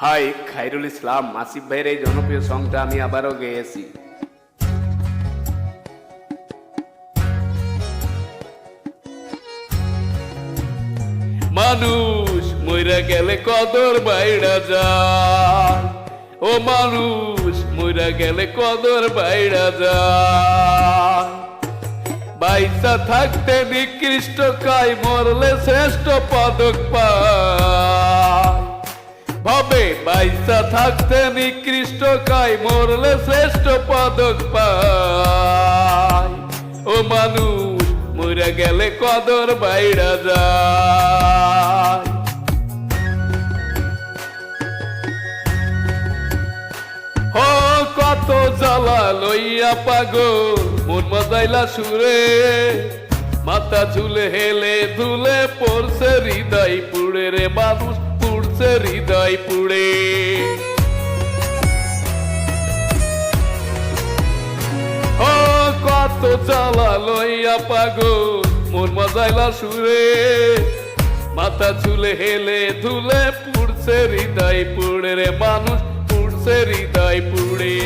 High Khairul ইসলাম আসিফ ভাইয়ের এই জনপ্রিয় সংটা আমি আবারও গেয়েছি। মানুষ মইরা গেলে কদর বাইরা যায়, ও মানুষ মইরা গেলে কদর বাইরা যায়। বাইসা থাকতে নিকৃষ্ট কাই, মরলে শ্রেষ্ঠ পদক পায়। ভাবে বাইসা থাকতে নিকৃষ্ট কাই, মরলে শ্রেষ্ঠ পদক পায়। ও মানুষ মইরা গেলে কদর বাইরা যায়। ও কত জ্বালা লইয়া পাগল মন মজাইলা সুরে, মাথা ঝুলে হেলে ধুলে পড়ছে হৃদয় পুড়ে রে মানুষ, পুড়ছে হৃদয় পুড়ে। ও কত জ্বালা লইয়া পাগল মন মজাইলা সুরে, মাথা ঝুলে হেলে ধুলে পুড়ছে হৃদয় পুড়ে রে মানুষ, পুড়ছে হৃদয় পুড়ে।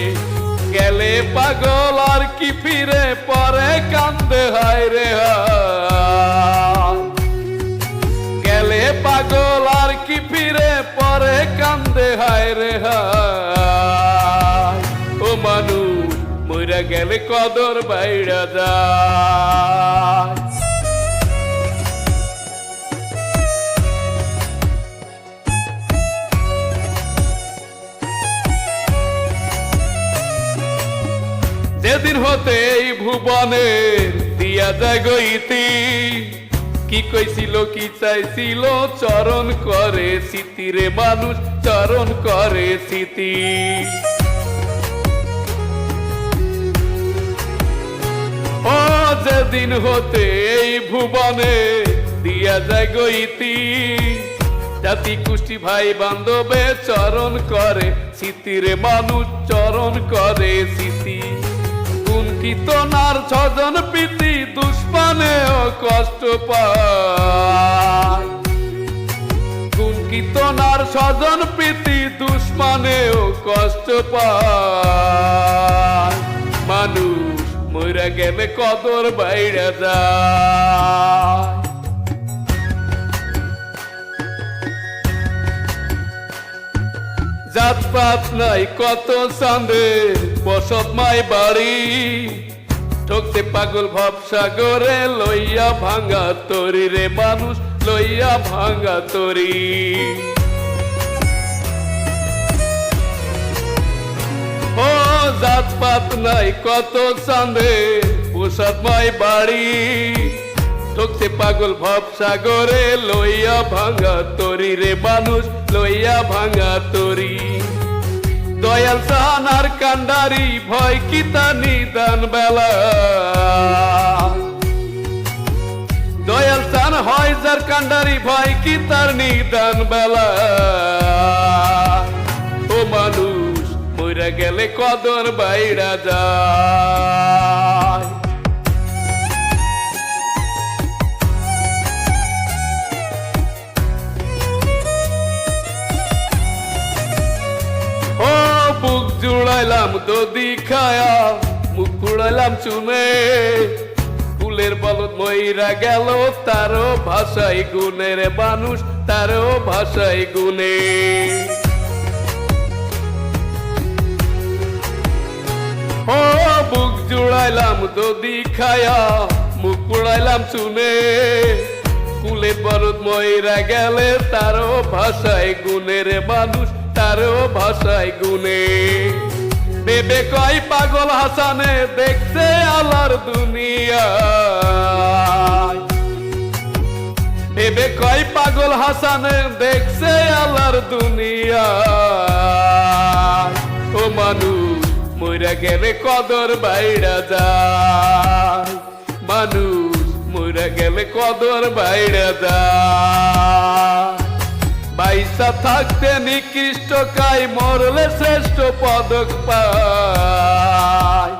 গেলে পাগল আর কি ফিরে, পরে কান্দে হায় রে হায়। গেলে পাগল আর কি ফিরে, পরে কান্দে হায় রে হায়। ও মানুষ মইরা গেলে কদর বাইরা যায়। যেদিন হতে এই ভুবনে দিয়া যায় গইতি, কি কইছিল কি চাইছিল চরণ করে স্মৃতি রে মানুষ, চরণ করে স্মৃতি। ও যেদিন হতে এই ভুবনে দিয়া যায় গইতি, জাতি কুষ্টি ভাই বান্ধবে চরণ করে স্মৃতি রে মানুষ, চরণ করে স্মৃতি। কীর্তনার ছজন প্রীতি দুষ্পানেও কষ্ট পায়, গুণ কীর্তনার ছজন প্রীতি দুষ্পানেও কষ্ট পায়। মানুষ মইরা গেলে কদর বাইরা যায়। জাতপাত নাই কত চাঁদে বসত মাই বাড়ি, ঠকতে পাগল ভবসাগরে লইয়া ভাঙা তরি রে মানুষ, লইয়া ভাঙা তরি। ও জাতপাত নাই কত চাঁদে বসত মাই বাড়ি, ঠকতে পাগল ভবসাগরে লইয়া ভাঙা তরি রে মানুষ, লইয়া ভাঙা তরি। দয়াল সানার কান্ডারি ভয় কি তা নিদান বেলা, দয়াল সান হয় যার কান্ডারি ভয় কি তার নিদান বেলা। ও মানুষ মইরা গেলে কদর বাইরা যায়। বুক জুড়াইলাম দদি খায়া, মুখ পুড়াইলাম চুনে, ফুলের বলদ মইরা গেল তারও ভাষাই গুনে রে মানুষ, তারও ভাষাই গুনে। ও বুক জুড়াইলাম দদি খায়া, মুখ পুড়াইলাম চুনে, ফুলের বলদ মইরা গেলে তারও ভাষাই গুনে রে মানুষ, তারও ভাষায় গুনে। বেবে কয় পাগল হাসানে দেখছে আলার দুনিয়া, বেবে কয় পাগল হাসানে দেখছে আলার দুনিয়া। ও মানুষ মইরা গেলে কদর বাইরা যায়, মানুষ মইরা গেলে কদর বাইরা যায়। বাইসা থাকতে নিকৃষ্ট কাই, মরলে শ্রেষ্ঠ পদক পায়।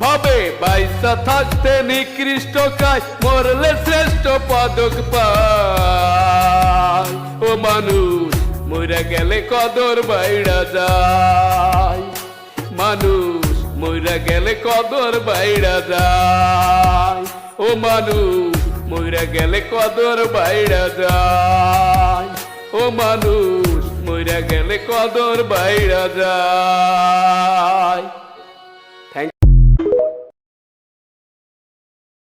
ভাবে বাইসা থাকতে নিকৃষ্ট কাই, মরলে শ্রেষ্ঠ পদক পায়। ও মানুষ মইরা গেলে কদর বাইরা যায় মানুষ মইরা গেলে কদর বাইরা যায় ও মানুষ মইরা গেলে কদর বাইরা যায় ও মানুষ মইরা গেলে কদর বাইরা যায়